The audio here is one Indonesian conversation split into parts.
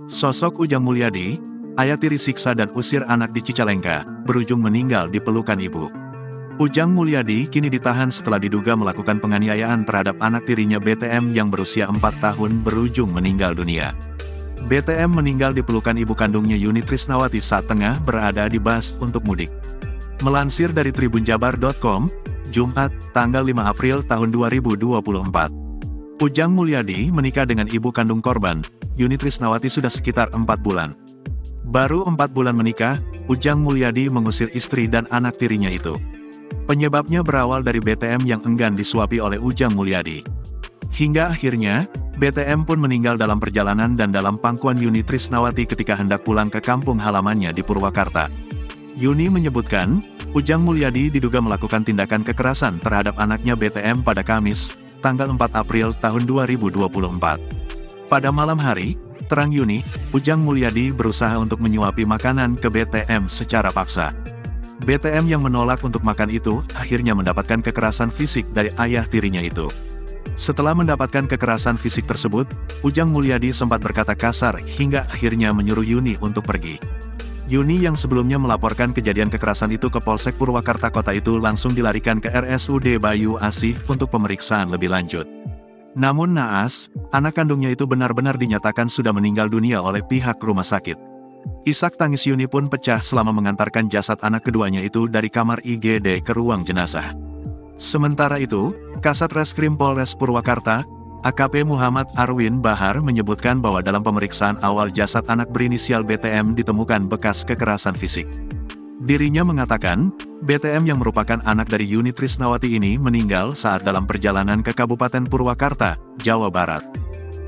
Sosok Ujang Mulyadi, ayah tiri siksa dan usir anak di Cicalengka, berujung meninggal di pelukan ibu. Ujang Mulyadi kini ditahan setelah diduga melakukan penganiayaan terhadap anak tirinya BTM yang berusia 4 tahun berujung meninggal dunia. BTM meninggal di pelukan ibu kandungnya Yuni Trisnawati saat tengah berada di bus untuk mudik. Melansir dari tribunjabar.com, Jumat, tanggal 5 April tahun 2024. Ujang Mulyadi menikah dengan ibu kandung korban, Yuni Trisnawati sudah sekitar 4 bulan. Baru 4 bulan menikah, Ujang Mulyadi mengusir istri dan anak tirinya itu. Penyebabnya berawal dari BTM yang enggan disuapi oleh Ujang Mulyadi. Hingga akhirnya, BTM pun meninggal dalam perjalanan dan dalam pangkuan Yuni Trisnawati ketika hendak pulang ke kampung halamannya di Purwakarta. Yuni menyebutkan, Ujang Mulyadi diduga melakukan tindakan kekerasan terhadap anaknya BTM pada Kamis, tanggal 4 April tahun 2024. Pada malam hari, terang Yuni, Ujang Mulyadi berusaha untuk menyuapi makanan ke BTM secara paksa. BTM yang menolak untuk makan itu, akhirnya mendapatkan kekerasan fisik dari ayah tirinya itu. Setelah mendapatkan kekerasan fisik tersebut, Ujang Mulyadi sempat berkata kasar hingga akhirnya menyuruh Yuni untuk pergi. Yuni yang sebelumnya melaporkan kejadian kekerasan itu ke Polsek Purwakarta Kota itu langsung dilarikan ke RSUD Bayu Asih untuk pemeriksaan lebih lanjut. Namun naas, anak kandungnya itu benar-benar dinyatakan sudah meninggal dunia oleh pihak rumah sakit. Isak tangis Yuni pun pecah selama mengantarkan jasad anak keduanya itu dari kamar IGD ke ruang jenazah. Sementara itu, Kasat Reskrim Polres Purwakarta, AKP Muhammad Arwin Bahar menyebutkan bahwa dalam pemeriksaan awal jasad anak berinisial BTM ditemukan bekas kekerasan fisik. Dirinya mengatakan, BTM yang merupakan anak dari Yuni Trisnawati ini meninggal saat dalam perjalanan ke Kabupaten Purwakarta, Jawa Barat.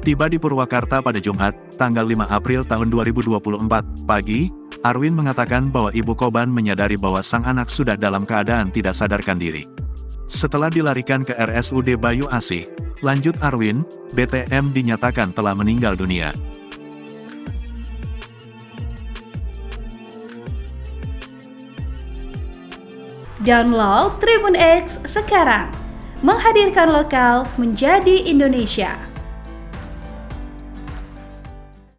Tiba di Purwakarta pada Jumat, tanggal 5 April tahun 2024, pagi, Arwin mengatakan bahwa ibu korban menyadari bahwa sang anak sudah dalam keadaan tidak sadarkan diri. Setelah dilarikan ke RSUD Bayu Asih, lanjut Arwin, BTM dinyatakan telah meninggal dunia. Download Tribun X sekarang, menghadirkan lokal menjadi Indonesia.